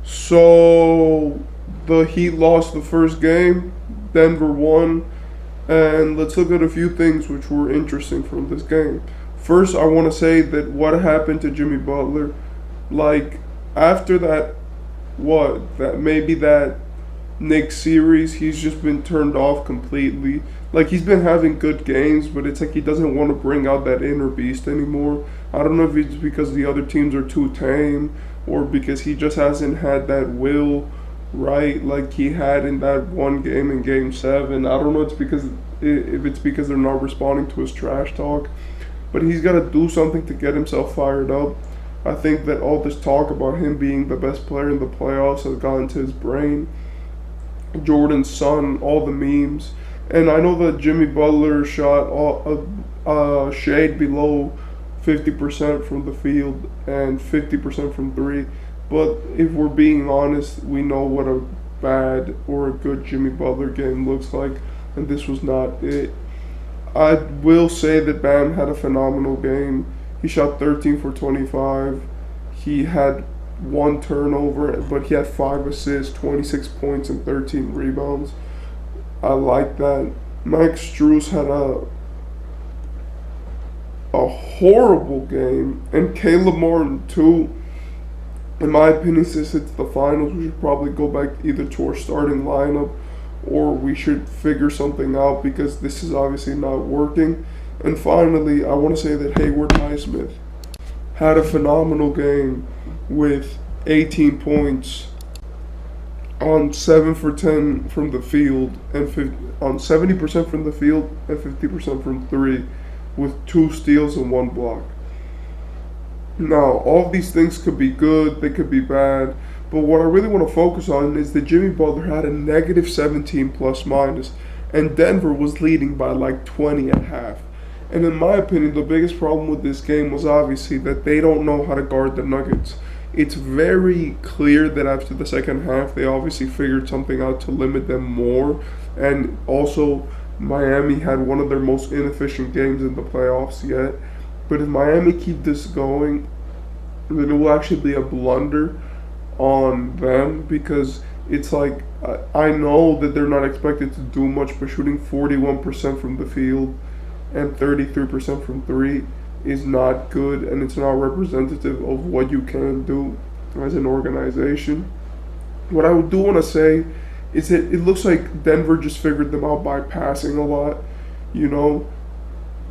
So the Heat lost the first game, Denver won, and let's look at a few things which were interesting from this game. First, I want to say that what happened to Jimmy Butler, like after that, that Knicks series, he's just been turned off completely. Like he's been having good games, but it's like he doesn't want to bring out that inner beast anymore. I don't know if it's because the other teams are too tame or because he just hasn't had that will, right? Like he had in that one game in Game 7. I don't know. It's because if it's because they're not responding to his trash talk, but he's got to do something to get himself fired up. I think that all this talk about him being the best player in the playoffs has gotten to his brain. Jordan's son, all the memes. And I know that Jimmy Butler shot a shade below 50% from the field and 50% from three. But if we're being honest, we know what a bad or a good Jimmy Butler game looks like, and this was not it. I will say that Bam had a phenomenal game. He shot 13 for 25. He had one turnover, but he had 5 assists, 26 points, and 13 rebounds. I like that. Max Strus had a horrible game, and Caleb Martin too. In my opinion, since it's the finals, we should probably go back either to our starting lineup or we should figure something out because this is obviously not working. And finally, I want to say that Hayward Highsmith had a phenomenal game with 18 points on 7 for 10 from the field and on 70% from the field and 50% from three with 2 steals and 1 block. Now, all of these things could be good, they could be bad, but what I really want to focus on is that Jimmy Butler had a negative 17 plus minus, and Denver was leading by like 20 at half. And in my opinion, the biggest problem with this game was obviously that they don't know how to guard the Nuggets. It's very clear that after the second half, they obviously figured something out to limit them more, and also Miami had one of their most inefficient games in the playoffs yet. But if Miami keep this going, then it will actually be a blunder on them because it's like I know that they're not expected to do much, but shooting 41% from the field and 33% from three is not good, and it's not representative of what you can do as an organization. What I do want to say is that it looks like Denver just figured them out by passing a lot. You know,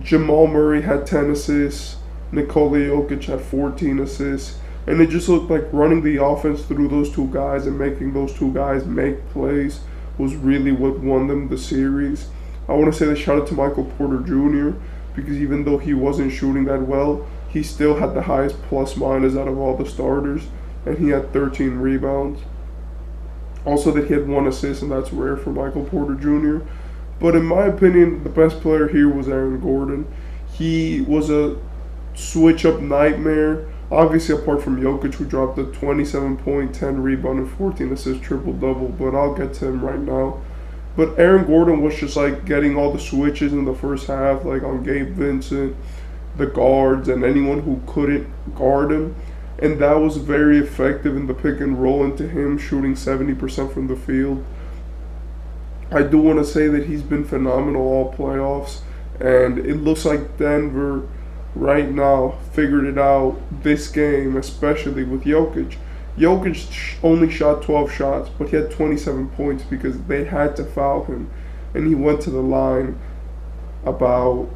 Jamal Murray had 10 assists, Nikola Jokic had 14 assists, and it just looked like running the offense through those two guys and making those two guys make plays was really what won them the series. I want to say that shout out to Michael Porter Jr. because even though he wasn't shooting that well, he still had the highest plus minus out of all the starters, and he had 13 rebounds. Also that he had 1 assist, and that's rare for Michael Porter Jr. But in my opinion, the best player here was Aaron Gordon. He was a switch-up nightmare. Obviously, apart from Jokic, who dropped a 27 point, 10 rebound, and 14 assist triple-double, but I'll get to him right now. But Aaron Gordon was just like getting all the switches in the first half, like on Gabe Vincent, the guards, and anyone who couldn't guard him. And that was very effective in the pick and roll into him shooting 70% from the field. I do want to say that he's been phenomenal all playoffs, and it looks like Denver right now figured it out this game, especially with Jokic. Jokic only shot 12 shots, but he had 27 points because they had to foul him, and he went to the line about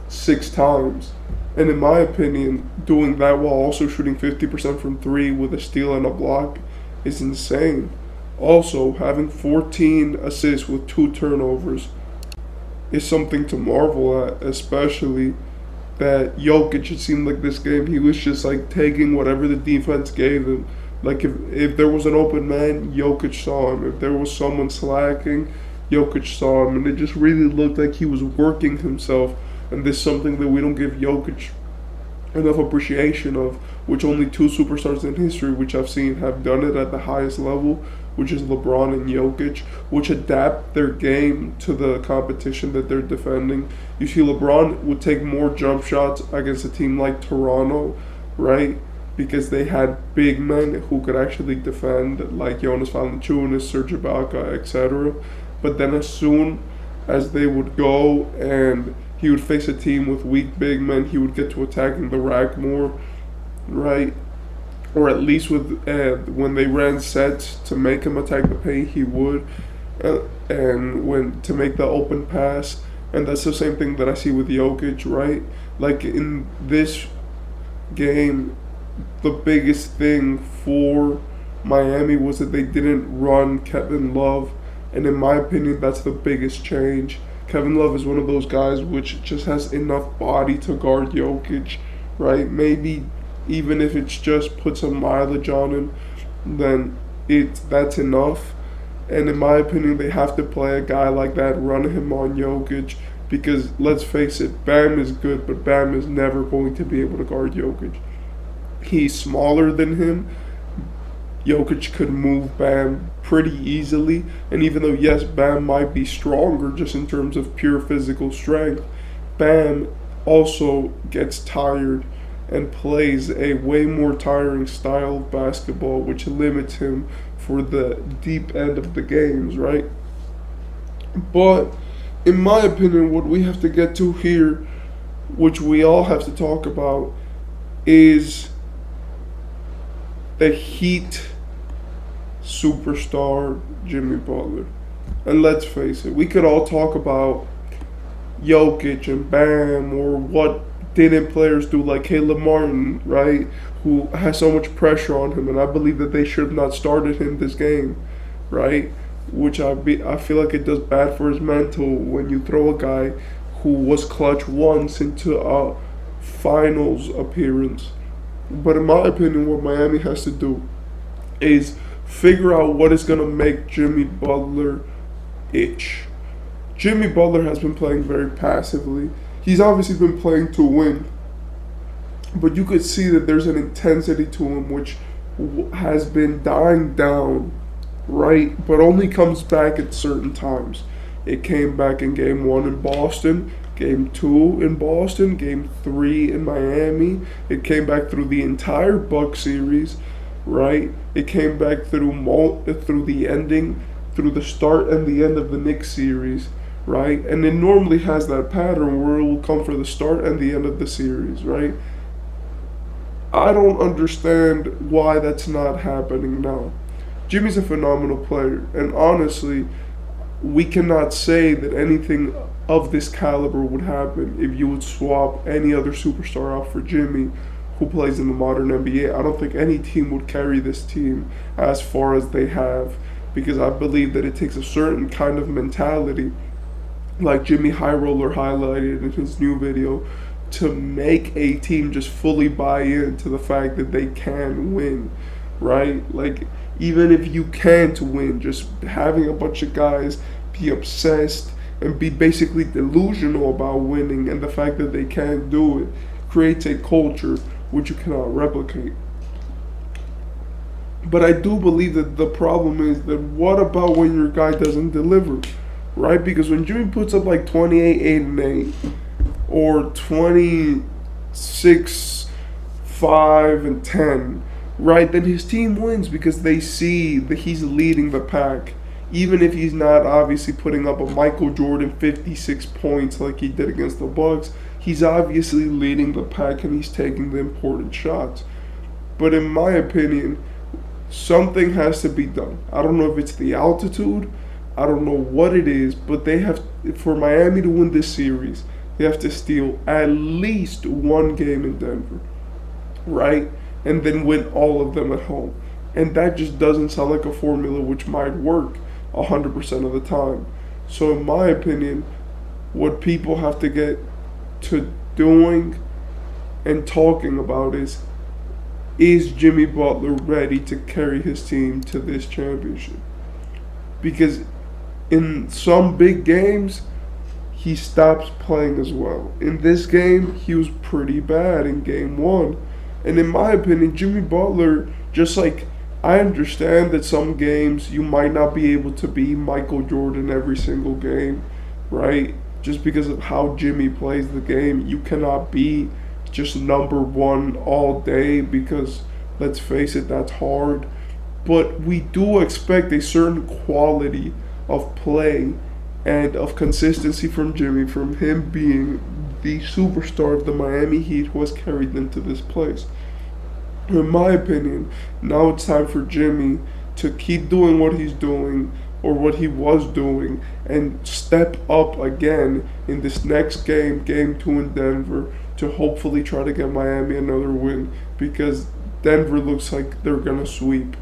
6 times. And in my opinion, doing that while also shooting 50% from three with a steal and a block is insane. Also, having 14 assists with 2 turnovers is something to marvel at, especially that Jokic, it seemed like this game, he was just like taking whatever the defense gave him. Like if there was an open man, Jokic saw him. If there was someone slacking, Jokic saw him. And it just really looked like he was working himself. And this is something that we don't give Jokic enough appreciation of, which only 2 superstars in history, which I've seen, have done it at the highest level, which is LeBron and Jokic, which adapt their game to the competition that they're defending. You see, LeBron would take more jump shots against a team like Toronto, right? because they had big men who could actually defend, like Jonas Valanciunas, Serge Ibaka, etc. But then as soon as they would go and he would face a team with weak big men, he would get to attacking the rack more, right? Or at least with when they ran sets to make him attack the paint, he would, and when to make the open pass, and that's the same thing that I see with Jokic, right? Like in this game, the biggest thing for Miami was that they didn't run Kevin Love, and in my opinion, that's the biggest change. Kevin Love is one of those guys which just has enough body to guard Jokic, right? Maybe even if it's just put some mileage on him, then that's enough. And in my opinion, they have to play a guy like that, run him on Jokic, because let's face it, Bam is good, but Bam is never going to be able to guard Jokic. He's smaller than him. Jokic could move Bam pretty easily, and even though yes, Bam might be stronger just in terms of pure physical strength, Bam also gets tired and plays a way more tiring style of basketball, which limits him for the deep end of the games, right? But in my opinion, what we have to get to here, which we all have to talk about, is the Heat superstar Jimmy Butler. And let's face it, we could all talk about Jokic and Bam or what didn't players do, like Caleb Martin, right, who has so much pressure on him, and I believe that they should have not started him this game, right, which I feel like it does bad for his mental when you throw a guy who was clutch once into a finals appearance. But in my opinion, what Miami has to do is figure out what is going to make Jimmy Butler itch. Jimmy Butler has been playing very passively. He's obviously been playing to win, but you could see that there's an intensity to him which has been dying down, right? But only comes back at certain times. It came back in Game 1 in Boston, Game 2 in Boston, Game 3 in Miami. It came back through the entire Buck series, right? It came back through the ending, through the start and the end of the Knicks series, right? And it normally has that pattern where it will come for the start and the end of the series, right? I don't understand why that's not happening now. Jimmy's a phenomenal player, and honestly, we cannot say that anything of this caliber would happen if you would swap any other superstar out for Jimmy, who plays in the modern NBA. I don't think any team would carry this team as far as they have, because I believe that it takes a certain kind of mentality, like Jimmy High Roller highlighted in his new video, to make a team just fully buy into the fact that they can win, right? Like, even if you can't win, just having a bunch of guys be obsessed and be basically delusional about winning and the fact that they can't do it creates a culture which you cannot replicate. But I do believe that the problem is that what about when your guy doesn't deliver, right? Because when Jimmy puts up like 28, 8, and 8, or 26, 5, and 10, right, then his team wins because they see that he's leading the pack. Even if he's not obviously putting up a Michael Jordan 56 points like he did against the Bucks, he's obviously leading the pack and he's taking the important shots. But in my opinion, something has to be done. I don't know if it's the altitude, I don't know what it is, but they have, for Miami to win this series, they have to steal at least one game in Denver, right? And then win all of them at home. And that just doesn't sound like a formula which might work 100% of the time. So in my opinion, what people have to get to doing and talking about is Jimmy Butler ready to carry his team to this championship? Because in some big games, he stops playing as well. In this game, he was pretty bad in Game 1. And in my opinion, Jimmy Butler, just like, I understand that some games you might not be able to be Michael Jordan every single game, right? Just because of how Jimmy plays the game, you cannot be just number one all day because, let's face it, that's hard. But we do expect a certain quality of play and of consistency from Jimmy, from him being the superstar of the Miami Heat who has carried them to this place. In my opinion, now it's time for Jimmy to keep doing what he's doing or what he was doing and step up again in this next game, game 2 in Denver, to hopefully try to get Miami another win because Denver looks like they're going to sweep.